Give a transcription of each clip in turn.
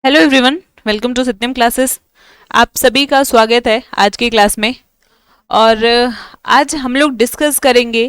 Hello everyone, welcome to Satyam classes. आप सभी का स्वागत है आज की क्लास में। और आज हम लोग डिस्कस करेंगे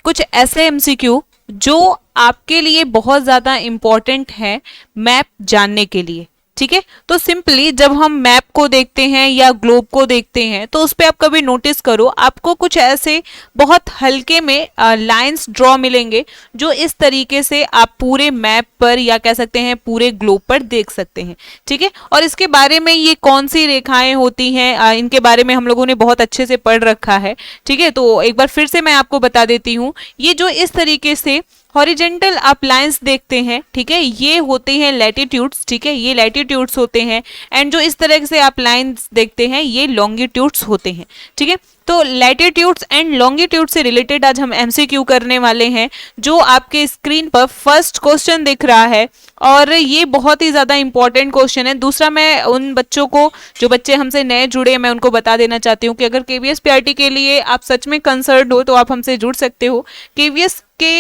कुछ ऐसे एमसीक्यू जो आपके लिए बहुत ज़्यादा इम्पोर्टेंट है मैप जानने के लिए। ठीक है, तो सिंपली जब हम मैप को देखते हैं या ग्लोब को देखते हैं तो उस पर आप कभी नोटिस करो, आपको कुछ ऐसे बहुत हल्के में लाइंस ड्रॉ मिलेंगे जो इस तरीके से आप पूरे मैप पर या कह सकते हैं पूरे ग्लोब पर देख सकते हैं। ठीक है, और इसके बारे में ये कौन सी रेखाएं होती हैं इनके बारे में हम लोगों ने बहुत अच्छे से पढ़ रखा है। ठीक है, तो एक बार फिर से मैं आपको बता देती हूँ, ये जो इस तरीके से हॉरिजेंटल आप लाइंस देखते हैं, ठीक है, ये होते हैं लैटिट्यूड्स। ठीक है, ये लैटिट्यूड्स होते हैं। एंड जो इस तरह से आप लाइंस देखते हैं ये लॉन्गिट्यूड्स होते हैं। ठीक है, तो लैटिट्यूड्स एंड लॉन्गिट्यूड से रिलेटेड आज हम एमसीक्यू करने वाले हैं, जो आपके स्क्रीन पर फर्स्ट क्वेश्चन दिख रहा है और ये बहुत ही ज़्यादा इंपॉर्टेंट क्वेश्चन है। दूसरा, मैं उन बच्चों को, जो बच्चे हमसे नए जुड़े, मैं उनको बता देना चाहती हूँ कि अगर केवीएस पीआरटी के लिए आप सच में कंसर्न हो तो आप हमसे जुड़ सकते हो। केवीएस के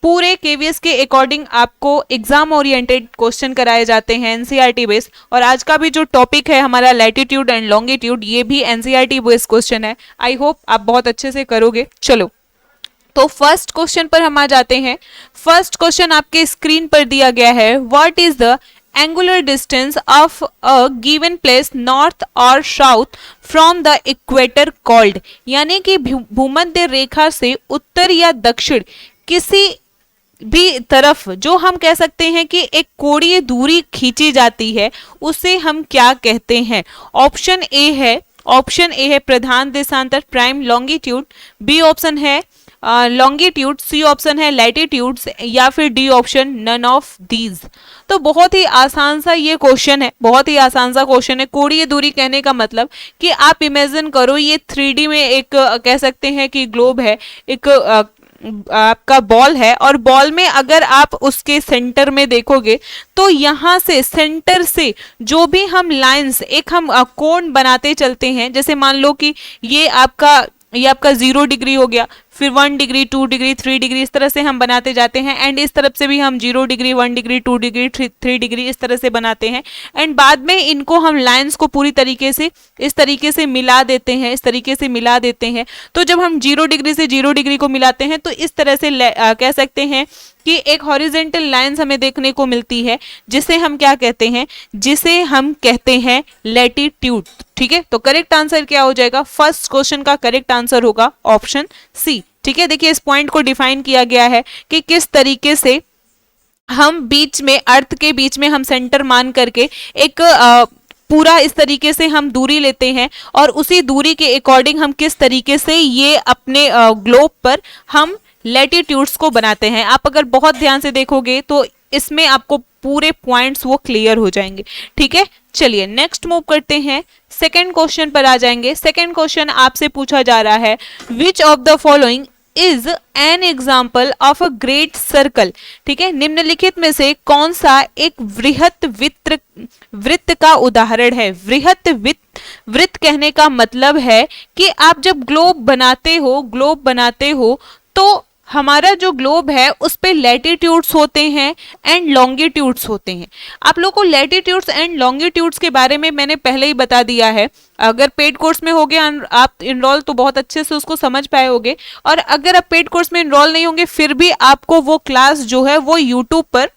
पूरे केवीएस के अकॉर्डिंग आपको एग्जाम ओरिएंटेड क्वेश्चन कराए जाते हैं एनसीईआरटी बेस्ड। और आज का भी जो टॉपिक है हमारा लैटिट्यूड एंड लॉन्गिट्यूड, ये भी एनसीईआरटी बेस्ड क्वेश्चन है। आई होप आप बहुत अच्छे से करोगे। चलो, तो फर्स्ट क्वेश्चन पर हम आ जाते हैं। फर्स्ट क्वेश्चन आपके स्क्रीन पर दिया गया है, what is the angular distance of a given place north or south from the equator called, यानी कि भूमध्य रेखा से उत्तर या दक्षिण किसी भी तरफ जो हम कह सकते हैं कि एक कोणीय दूरी खींची जाती है, उसे हम क्या कहते हैं। ऑप्शन ए है प्रधान देशांतर प्राइम लॉन्गिट्यूड, बी ऑप्शन है लॉन्गिट्यूड, सी ऑप्शन है लैटिट्यूड्स, या फिर D option none of these. तो बहुत ही आसान सा ये क्वेश्चन है, बहुत ही आसान सा क्वेश्चन है। कोणीय दूरी कहने का मतलब कि आप इमेजिन करो ये 3D में एक कह सकते हैं कि ग्लोब है, एक आपका बॉल है, और बॉल में अगर आप उसके सेंटर में देखोगे तो यहाँ से सेंटर से जो भी हम लाइंस एक हम कोण बनाते चलते हैं, जैसे मान लो कि ये आपका 0 डिग्री हो गया, फिर 1 डिग्री 2 डिग्री 3 डिग्री, इस तरह से हम बनाते जाते हैं। एंड इस तरफ से भी हम 0 डिग्री 1 डिग्री 2 डिग्री 3 डिग्री इस तरह से बनाते हैं। एंड बाद में इनको हम लाइंस को पूरी तरीके से इस तरीके से मिला देते हैं, इस तरीके से मिला देते हैं। तो जब हम 0 डिग्री से 0 डिग्री को मिलाते हैं तो इस तरह से कह सकते हैं कि एक हॉरिजेंटल लाइंस हमें देखने को मिलती है, जिसे हम क्या कहते हैं, जिसे हम कहते हैं लैटिट्यूड। ठीक है, तो करेक्ट आंसर क्या हो जाएगा, फर्स्ट क्वेश्चन का करेक्ट आंसर होगा ऑप्शन सी। ठीक है, देखिए इस पॉइंट को डिफाइन किया गया है कि किस तरीके से हम बीच में अर्थ के बीच में हम सेंटर मान करके एक पूरा इस तरीके से हम दूरी लेते हैं, और उसी दूरी के अकॉर्डिंग हम किस तरीके से ये अपने ग्लोब पर हम लैटिट्यूड्स को बनाते हैं। आप अगर बहुत ध्यान से देखोगे तो इसमें आपको पूरे पॉइंट्स वो क्लियर हो जाएंगे। ठीक है, चलिए नेक्स्ट मूव करते हैं, सेकंड क्वेश्चन पर आ जाएंगे। सेकंड क्वेश्चन आपसे पूछा जा रहा है, विच of the following is an example of a great circle. ठीक है, निम्नलिखित में से कौन सा एक वृहत वृत्त का उदाहरण है। वृहत वृत्त कहने का मतलब है कि आप जब ग्लोब बनाते हो तो हमारा जो ग्लोब है उस पे लैटिट्यूड्स होते हैं एंड लॉन्गिट्यूड्स होते हैं। आप लोग को लैटिट्यूड्स एंड लॉन्गिट्यूड्स के बारे में मैंने पहले ही बता दिया है। अगर पेड कोर्स में हो गया आप इनरोल तो बहुत अच्छे से उसको समझ पाए होगे, और अगर आप पेड कोर्स में इनरोल नहीं होंगे फिर भी आपको वो क्लास जो है वो यूट्यूब पर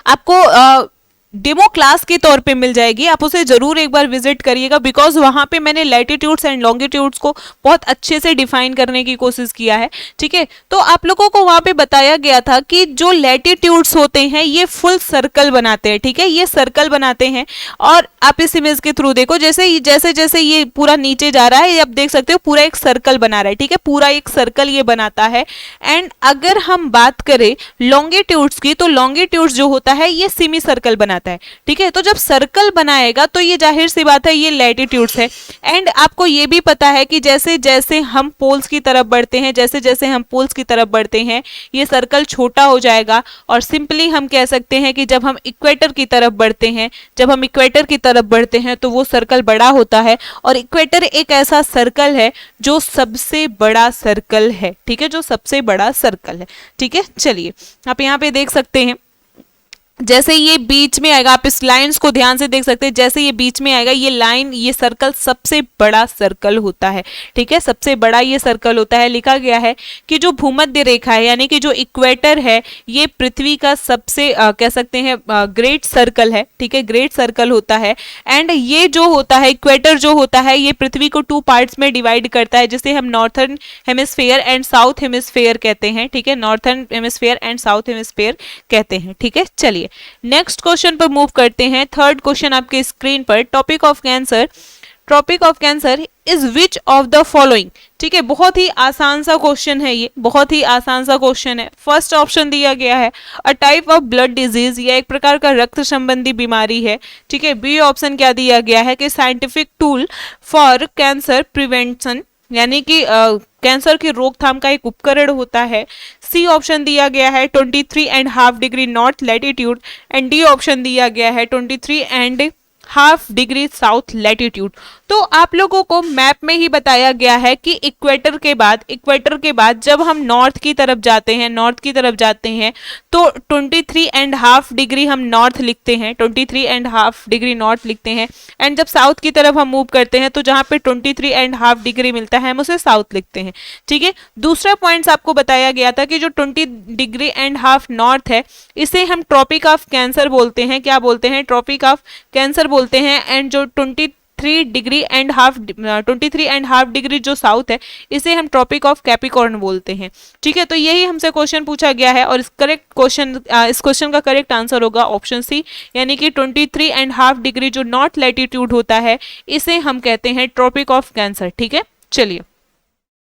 आपको डेमो क्लास के तौर पे मिल जाएगी। आप उसे जरूर एक बार विजिट करिएगा, बिकॉज वहां पे मैंने लैटिट्यूड्स एंड लॉन्गिट्यूड्स को बहुत अच्छे से डिफाइन करने की कोशिश किया है। ठीक है, तो आप लोगों को वहां पे बताया गया था कि जो लैटिट्यूड्स होते हैं ये फुल सर्कल बनाते हैं। ठीक है, ये सर्कल बनाते हैं, और आप इस इमेज के थ्रू देखो, जैसे जैसे ये पूरा नीचे जा रहा है, ये आप देख सकते हो पूरा एक सर्कल बना रहा है। ठीक है, पूरा एक सर्कल ये बनाता है। एंड अगर हम बात करें लॉन्गिट्यूड्स की, तो लॉन्गिट्यूड्स जो होता है ये सेमी सर्कल बनाता है। ठीक है, तो जब सर्कल बनाएगा तो ये जाहिर सी बात है ये लैटिट्यूड्स है। एंड आपको ये भी पता है कि जैसे जैसे हम पोल्स की तरफ बढ़ते हैं ये सर्कल छोटा हो जाएगा, और सिंपली हम कह सकते हैं कि जब हम इक्वेटर की तरफ बढ़ते हैं तो वो सर्कल बड़ा होता है। और इक्वेटर एक ऐसा सर्कल है जो सबसे बड़ा सर्कल है। ठीक है, जो सबसे बड़ा सर्कल है। ठीक है, चलिए आप यहाँ पे देख सकते हैं जैसे ये बीच में आएगा, आप इस लाइंस को ध्यान से देख सकते हैं, जैसे ये बीच में आएगा ये लाइन, ये सर्कल सबसे बड़ा सर्कल होता है, ठीक है, सबसे बड़ा ये सर्कल होता है। लिखा गया है कि जो भूमध्य रेखा है यानी कि जो इक्वेटर है ये पृथ्वी का सबसे कह सकते हैं ग्रेट सर्कल है, ठीक है, ग्रेट सर्कल होता है। एंड ये जो होता है इक्वेटर जो होता है ये पृथ्वी को 2 पार्ट्स में डिवाइड करता है, जिसे हम northern hemisphere and south hemisphere कहते हैं, ठीक है, northern hemisphere and south hemisphere कहते हैं, ठीक है। चलिए नेक्स्ट क्वेश्चन पर मूव करते हैं। थर्ड क्वेश्चन आपके स्क्रीन पर, topic of cancer, topic of cancer is which of the following, ठीक है, बहुत ही आसान सा क्वेश्चन है ये, बहुत ही आसान सा क्वेश्चन है। फर्स्ट ऑप्शन दिया गया है a type of blood disease, यह एक प्रकार का रक्त संबंधी बीमारी है, ठीक है। बी ऑप्शन क्या दिया गया है कि scientific tool for cancer prevention, यानी कि कैंसर की रोकथाम का एक उपकरण होता है। सी ऑप्शन दिया गया है 23.5 degree north latitude and D option दिया गया है 23.5 डिग्री साउथ लैटिट्यूड। तो आप लोगों को मैप में ही बताया गया है कि इक्वेटर के बाद जब हम नॉर्थ की तरफ जाते हैं, नॉर्थ की तरफ जाते हैं तो 23.5 डिग्री हम नॉर्थ लिखते हैं, 23.5 डिग्री नॉर्थ लिखते हैं। एंड जब साउथ की तरफ हम मूव करते हैं तो जहां पे 23.5 डिग्री मिलता है हम उसे साउथ लिखते हैं, ठीक है। दूसरा पॉइंट्स आपको बताया गया था कि जो 20.5 नॉर्थ है इसे हम ट्रॉपिक ऑफ कैंसर बोलते हैं, क्या बोलते हैं, ट्रॉपिक ऑफ कैंसर बोलते हैं। एंड जो 23.5 डिग्री जो साउथ है इसे हम ट्रॉपिक ऑफ कैप्रिकॉर्न बोलते हैं, ठीक है। तो यही हमसे क्वेश्चन पूछा गया है और इस क्वेश्चन का करेक्ट आंसर होगा ऑप्शन सी, यानी कि 23.5 डिग्री जो नॉर्थ लैटिट्यूड होता है इसे हम कहते हैं ट्रॉपिक ऑफ कैंसर, ठीक है। चलिए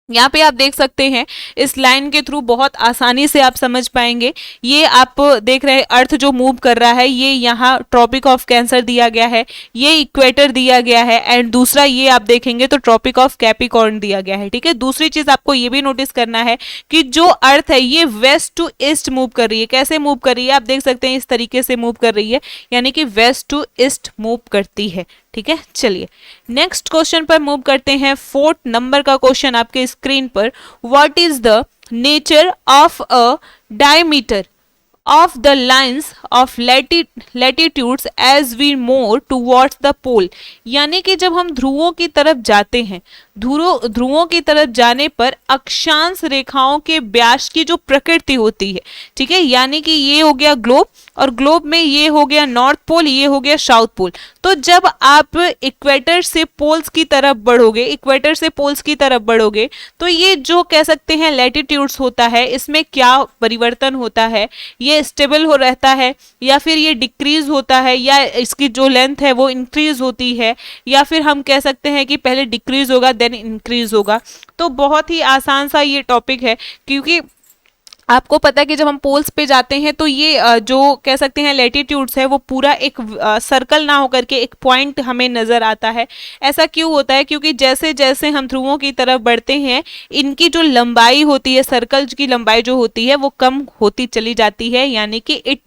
यहाँ पे आप देख सकते हैं इस लाइन के थ्रू बहुत आसानी से आप समझ पाएंगे। ये आप देख रहे हैं अर्थ जो मूव कर रहा है ये यहाँ ट्रॉपिक ऑफ कैंसर दिया गया है, ये इक्वेटर दिया गया है एंड दूसरा ये आप देखेंगे तो ट्रॉपिक ऑफ कैप्रिकॉर्न दिया गया है, ठीक है। दूसरी चीज आपको ये भी नोटिस करना है कि जो अर्थ है ये वेस्ट टू ईस्ट मूव कर रही है। कैसे मूव कर रही है आप देख सकते हैं, इस तरीके से मूव कर रही है, यानी कि वेस्ट टू ईस्ट मूव करती है, ठीक है। चलिए नेक्स्ट क्वेश्चन पर मूव करते हैं। 4th नंबर का क्वेश्चन आपके स्क्रीन पर, what is the nature of a diameter of the lines of latitudes as we move towards the pole, यानी कि जब हम ध्रुवों की तरफ जाते हैं, ध्रुवों की तरफ जाने पर अक्षांश रेखाओं के व्यास की जो प्रकृति होती है, ठीक है, यानी कि ये हो गया ग्लोब और ग्लोब में ये हो गया नॉर्थ पोल, ये हो गया साउथ पोल। तो जब आप इक्वेटर से पोल्स की तरफ बढ़ोगे, इक्वेटर से पोल्स की तरफ बढ़ोगे तो ये जो कह सकते हैं लैटिट्यूड्स होता है इसमें क्या परिवर्तन होता है, ये स्टेबल हो रहता है या फिर ये डिक्रीज होता है या इसकी जो लेंथ है वो इंक्रीज होती है, या फिर हम कह सकते हैं कि पहले डिक्रीज होगा देन इंक्रीज होगा। तो बहुत ही आसान सा ये टॉपिक है, क्योंकि आपको पता है कि जब हम पोल्स पे जाते हैं तो ये जो कह सकते हैं लैटिट्यूड्स है वो पूरा एक सर्कल ना होकर के एक पॉइंट हमें नजर आता है। ऐसा क्यों होता है, क्योंकि जैसे जैसे हम ध्रुवों की तरफ बढ़ते हैं इनकी जो लंबाई होती है, सर्कल की लंबाई जो होती है वो कम होती चली जाती है, यानी कि इट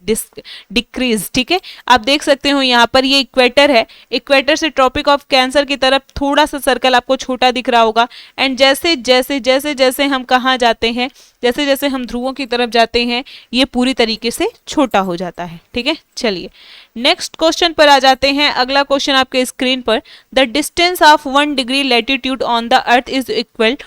डिक्रीज, ठीक है। आप देख सकते हो यहाँ पर ये इक्वेटर है, इक्वेटर से ट्रॉपिक ऑफ कैंसर की तरफ थोड़ा सा सर्कल आपको छोटा दिख रहा होगा। एंड जैसे जैसे जैसे जैसे हम कहाँ जाते हैं, जैसे जैसे हम ध्रुवों की तरफ जाते हैं ये पूरी तरीके से छोटा हो जाता है, ठीक है। चलिए नेक्स्ट क्वेश्चन पर आ जाते हैं। अगला क्वेश्चन आपके स्क्रीन पर, the distance of 1 degree latitude on the earth is equal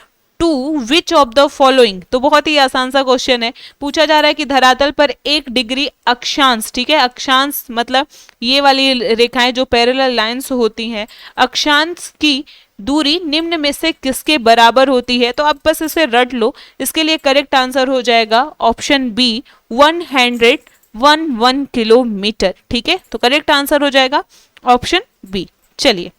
to which of the following. तो बहुत ही आसान सा क्वेश्चन है, पूछा जा रहा है कि धरातल पर 1 डिग्री अक्षांश, ठीक है, अक्षांश मतलब ये वाली रेखाएं जो पैरेलल लाइंस होती हैं, अक्षांश की दूरी निम्न में से किसके बराबर होती है। तो आप बस इसे रट लो, इसके लिए करेक्ट आंसर हो जाएगा ऑप्शन बी 111 किलोमीटर, ठीक है। तो करेक्ट आंसर हो जाएगा ऑप्शन बी। चलिए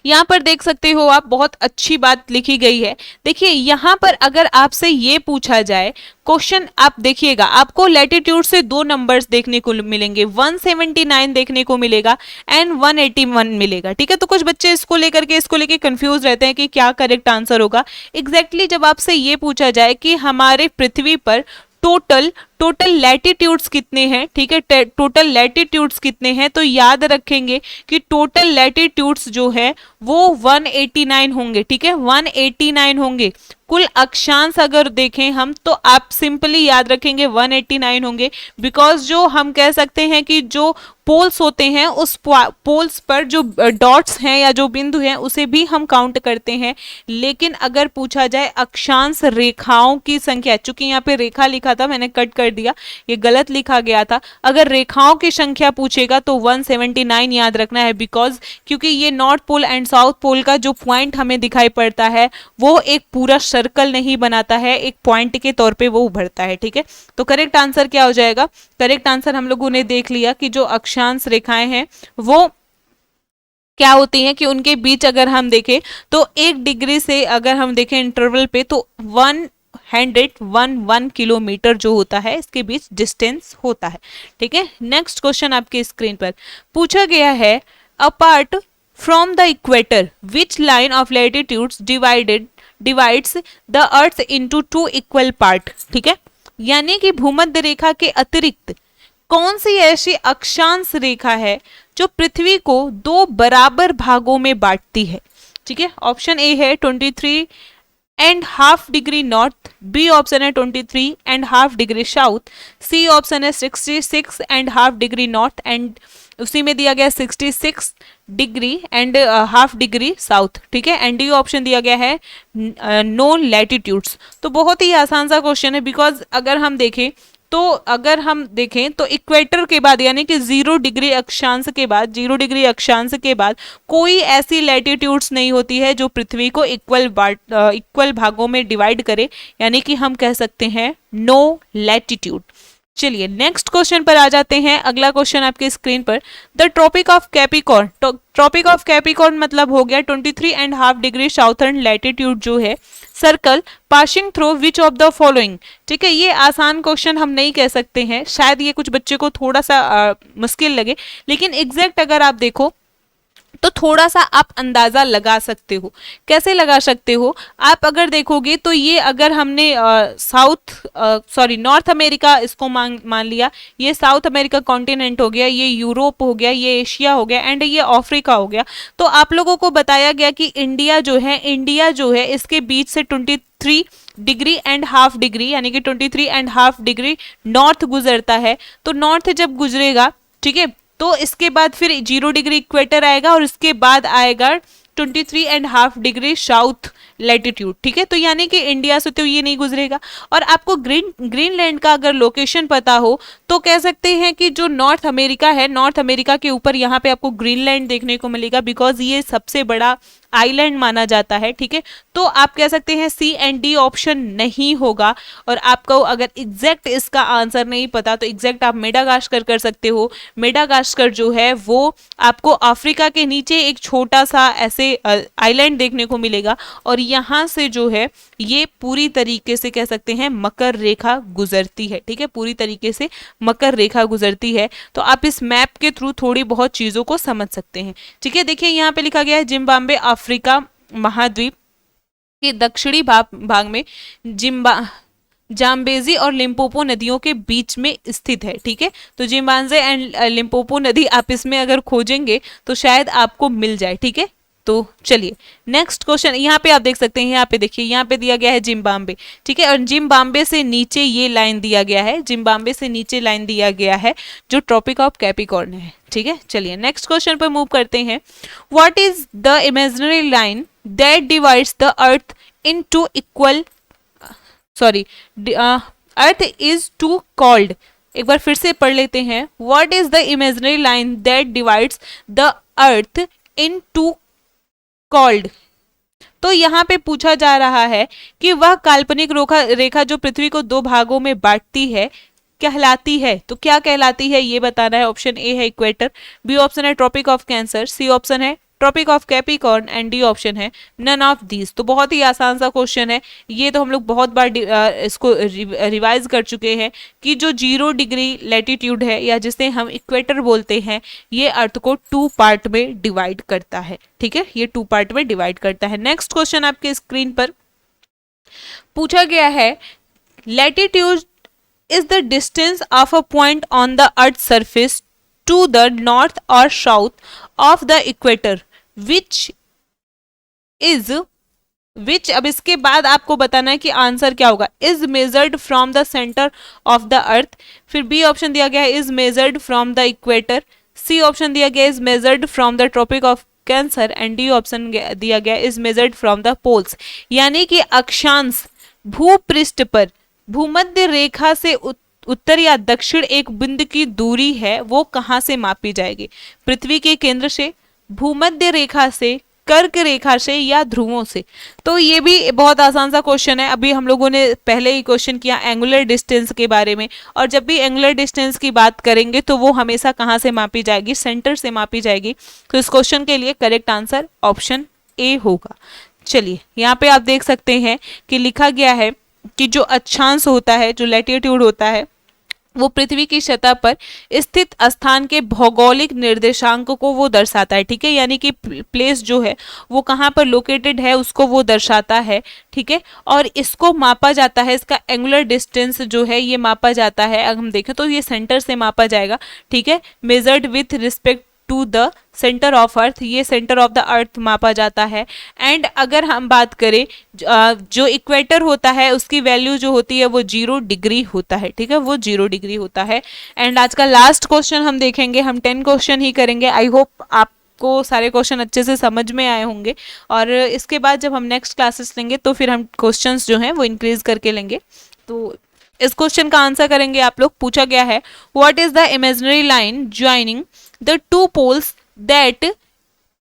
यहाँ पर देख सकते हो आप, बहुत अच्छी बात लिखी गई है। देखिए यहाँ पर अगर आपसे ये पूछा जाए क्वेश्चन, आप देखिएगा आपको लैटिट्यूड से 2 नंबर्स देखने को मिलेंगे, 179 देखने को मिलेगा एंड 181 मिलेगा, ठीक है। तो कुछ बच्चे इसको लेके कंफ्यूज रहते हैं कि क्या करेक्ट आंसर होगा। एग्जैक्टली जब आपसे ये पूछा जाए कि हमारे पृथ्वी पर टोटल लैटिट्यूड्स कितने हैं, ठीक है, टोटल लैटिट्यूड्स कितने हैं, तो याद रखेंगे कि टोटल लैटिट्यूड्स जो है वो 189 होंगे, ठीक है, 189 होंगे। कुल अक्षांश अगर देखें हम तो आप सिंपली याद रखेंगे 189 होंगे, बिकॉज जो हम कह सकते हैं कि जो पोल्स होते हैं उस पोल्स पर जो डॉट्स हैं या जो बिंदु हैं उसे भी हम काउंट करते हैं। लेकिन अगर पूछा जाए अक्षांश रेखाओं की संख्या, चूंकि यहाँ पे रेखा लिखा था मैंने कट कर दिया, ये गलत लिखा गया था, अगर रेखाओं की संख्या पूछेगा तो 179 याद रखना है, बिकॉज क्योंकि ये north pole and south pole का जो पॉइंट हमें दिखाई पड़ता है वो एक पूरा सर्कल नहीं बनाता है, एक पॉइंट के तौर पे वो उभरता है। ठीक है, तो करेक्ट आंसर क्या हो जाएगा? करेक्ट आंसर हम लोगों ने देख लिया कि जो अक्षांश रेखाएं हैं वो क्या होती हैं कि उनके बीच अगर हम देखें तो 1 डिग्री से अगर हम देखें इंटरवल पे तो 111 किलोमीटर जो होता है इसके बीच डिस्टेंस होता है। ठीक है, नेक्स्ट क्वेश्चन आपके स्क्रीन पर पूछा गया है, apart from the equator which line of latitudes divides the earth into 2 equal part. ठीक है, यानी कि भूमध्य रेखा के अतिरिक्त कौन सी ऐसी अक्षांश रेखा है जो पृथ्वी को 2 बराबर भागों में बांटती है। ठीक है, ऑप्शन ए है 23.5 डिग्री नॉर्थ, बी ऑप्शन है 23.5 डिग्री साउथ, सी ऑप्शन है 66.5 डिग्री नॉर्थ एंड उसी में दिया गया 66 degree and half degree south. ठीक है, एंड डी ऑप्शन दिया गया है नो लैटिट्यूड्स। तो बहुत ही आसान सा क्वेश्चन है, बिकॉज अगर हम देखें तो इक्वेटर के बाद यानी कि 0 डिग्री अक्षांश के बाद 0 डिग्री अक्षांश के बाद कोई ऐसी लैटिट्यूड्स नहीं होती है जो पृथ्वी को इक्वल भागों में डिवाइड करे, यानी कि हम कह सकते हैं नो लैटिट्यूड। चलिए नेक्स्ट क्वेश्चन पर आ जाते हैं। अगला क्वेश्चन आपके स्क्रीन पर, the tropic of Capricorn. Tropic of Capricorn मतलब हो गया 23.5 डिग्री साउथर्न लैटिट्यूड जो है, circle passing through which of the following. ठीक है, ये आसान क्वेश्चन हम नहीं कह सकते हैं, शायद ये कुछ बच्चे को थोड़ा सा मुश्किल लगे, लेकिन एग्जैक्ट अगर आप देखो तो थोड़ा सा आप अंदाजा लगा सकते हो। कैसे लगा सकते हो? आप अगर देखोगे तो ये अगर हमने नॉर्थ अमेरिका इसको मान लिया, ये साउथ अमेरिका कॉन्टिनेंट हो गया, ये यूरोप हो गया, ये एशिया हो गया एंड ये अफ्रीका हो गया। तो आप लोगों को बताया गया कि इंडिया जो है इसके बीच से 23.5 डिग्री यानी कि 23.5 डिग्री नॉर्थ गुजरता है। तो नॉर्थ जब गुजरेगा, ठीक है, तो इसके बाद फिर 0 डिग्री इक्वेटर आएगा और इसके बाद आएगा 23.5 डिग्री साउथ लैटिट्यूड। ठीक है, तो यानी कि इंडिया से तो ये नहीं गुजरेगा। और आपको ग्रीनलैंड का अगर लोकेशन पता हो तो कह सकते हैं कि जो नॉर्थ अमेरिका है, नॉर्थ अमेरिका के ऊपर यहाँ पे आपको ग्रीनलैंड देखने को मिलेगा, बिकॉज ये सबसे बड़ा आइलैंड माना जाता है। ठीक है, तो आप कह सकते हैं सी एंड डी ऑप्शन नहीं होगा। और आपको अगर एग्जैक्ट इसका आंसर नहीं पता तो एग्जैक्ट आप मेडागास्कर कर सकते हो। मेडागास्कर जो है वो आपको अफ्रीका के नीचे एक छोटा सा ऐसे आइलैंड देखने को मिलेगा और यहाँ से जो है ये पूरी तरीके से कह सकते हैं मकर रेखा गुजरती है। ठीक है, पूरी तरीके से मकर रेखा गुजरती है। तो आप इस मैप के थ्रू थोड़ी बहुत चीजों को समझ सकते हैं। ठीक है, देखिए यहाँ पे लिखा गया है जिम्बाब्वे अफ्रीका महाद्वीप के दक्षिणी भाग में जाम्बेजी और लिम्पोपो नदियों के बीच में स्थित है। ठीक है, तो जिम्बाब्वे एंड लिम्पोपो नदी आप इसमें अगर खोजेंगे तो शायद आपको मिल जाए। ठीक है, तो चलिए नेक्स्ट क्वेश्चन यहाँ पे आप देख सकते हैं, यहाँ पे देखिए यहाँ पे दिया गया है जिम्बाब्वे। ठीक है, और जिम्बाब्वे से नीचे ये लाइन दिया गया है, जिम्बाब्वे से नीचे लाइन दिया गया है जो ट्रॉपिक ऑफ कैप्रिकॉर्न है। ठीक है, चलिए नेक्स्ट क्वेश्चन पर मूव करते हैं। What is the imaginary line that divides the earth in two equal earth is to called. एक बार फिर से पढ़ लेते हैं। What is the imaginary line that divides the earth in two called. तो यहाँ पे पूछा जा रहा है कि वह काल्पनिक रेखा जो पृथ्वी को 2 भागों में बांटती है कहलाती है। तो क्या कहलाती है ये बताना है। ऑप्शन ए है इक्वेटर, बी ऑप्शन है Tropic of Cancer, C option है Tropic of Capricorn and D option है नन ऑफ दीज। तो बहुत ही आसान सा क्वेश्चन है, ये तो हम लोग बहुत बार इसको रिवाइज कर चुके हैं कि जो 0 डिग्री लैटिट्यूड है या जिसे हम इक्वेटर बोलते हैं, ये अर्थ को 2 पार्ट में डिवाइड करता है। ठीक है, ये 2 पार्ट में डिवाइड करता है। नेक्स्ट क्वेश्चन आपके स्क्रीन पर पूछा गया है, latitude is the distance of a point on the earth's surface to the north or south of the equator which is विच, अब इसके बाद आपको बताना है कि आंसर क्या होगा। Is measured from the centre of the earth, फिर बी ऑप्शन दिया गया है is measured from the equator, C option दिया गया is measured from the tropic of Cancer and D option दिया गया is measured from the poles. यानी कि अक्षांश भूपृष्ठ पर भूमध्य रेखा से उत्तर या दक्षिण एक बिंदु की दूरी है वो कहाँ से मापी जाएगी। पृथ्वी के केंद्र से, भूमध्य रेखा से, कर्क रेखा से या ध्रुवों से। तो ये भी बहुत आसान सा क्वेश्चन है। अभी हम लोगों ने पहले ही क्वेश्चन किया एंगुलर डिस्टेंस के बारे में, और जब भी एंगुलर डिस्टेंस की बात करेंगे तो वो हमेशा कहाँ से मापी जाएगी, सेंटर से मापी जाएगी। तो इस क्वेश्चन के लिए करेक्ट आंसर ऑप्शन ए होगा। चलिए यहाँ पे आप देख सकते हैं कि लिखा गया है कि जो अक्षांश होता है, जो लैटिट्यूड होता है, वो पृथ्वी की सतह पर स्थित स्थान के भौगोलिक निर्देशांक को वो दर्शाता है। ठीक है, यानी कि प्लेस जो है वो कहाँ पर लोकेटेड है उसको वो दर्शाता है। ठीक है, और इसको मापा जाता है, इसका एंगुलर डिस्टेंस जो है ये मापा जाता है। अगर हम देखें तो ये सेंटर से मापा जाएगा। ठीक है, measured with respect to the centre of earth, ये सेंटर ऑफ द अर्थ मापा जाता है। एंड अगर हम बात करें जो इक्वेटर होता है उसकी वैल्यू जो होती है वो 0 डिग्री होता है। ठीक है, वो 0 डिग्री होता है। एंड आज का लास्ट क्वेश्चन हम देखेंगे, हम 10 क्वेश्चन ही करेंगे। आई होप आपको सारे क्वेश्चन अच्छे से समझ में आए होंगे, और इसके बाद जब हम नेक्स्ट क्लासेस लेंगे तो फिर हम क्वेश्चंस जो हैं वो इंक्रीज करके लेंगे। तो इस क्वेश्चन का आंसर करेंगे आप लोग। पूछा गया है what is the imaginary line joining the two poles that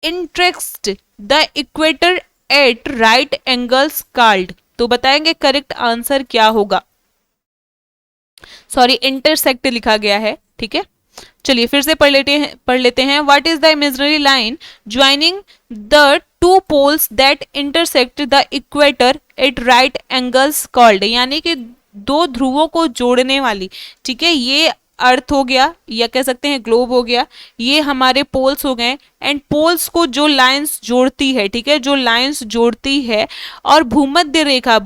intersect the equator at right angles called. तो बताएंगे करेक्ट आंसर क्या होगा। सॉरी, इंटरसेक्ट लिखा गया है। ठीक है, चलिए फिर से पढ़ लेते हैं what is the imaginary line joining the two poles that intersect the equator at right angles called. यानी कि दो ध्रुवों को जोड़ने वाली, ठीक है, ये अर्थ हो गया या कह सकते हैं ग्लोब हो गया, ये हमारे पोल्स हो गए। एंड पोल्स को जो लाइंस जोड़ती है, ठीक है, जो लाइंस जोड़ती है, और भूमध्य रेखा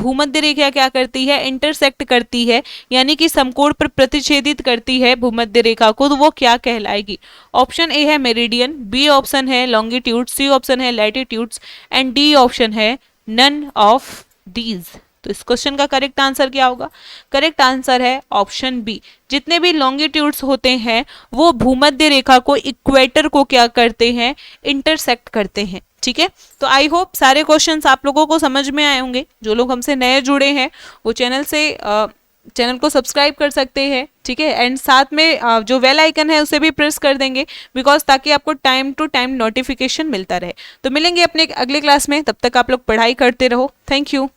क्या करती है, इंटरसेक्ट करती है, यानी कि समकोण पर प्रतिच्छेदित करती है भूमध्य रेखा को, तो वो क्या कहलाएगी। ऑप्शन ए है मेरिडियन, बी ऑप्शन है लॉन्गिट्यूड, सी ऑप्शन है लैटिट्यूड्स एंड डी ऑप्शन है नन ऑफ दीज। तो इस क्वेश्चन का करेक्ट आंसर क्या होगा। करेक्ट आंसर है ऑप्शन बी। जितने भी लॉन्गिट्यूड्स होते हैं वो भूमध्य रेखा को, इक्वेटर को क्या करते हैं, इंटरसेक्ट करते हैं। ठीक है, तो आई होप सारे क्वेश्चंस आप लोगों को समझ में आए होंगे। जो लोग हमसे नए जुड़े हैं वो चैनल को सब्सक्राइब कर सकते हैं। ठीक है, एंड साथ में जो बेल आइकन है उसे भी प्रेस कर देंगे, बिकॉज ताकि आपको टाइम टू टाइम नोटिफिकेशन मिलता रहे। तो मिलेंगे अपने अगले क्लास में, तब तक आप लोग पढ़ाई करते रहो। Thank you.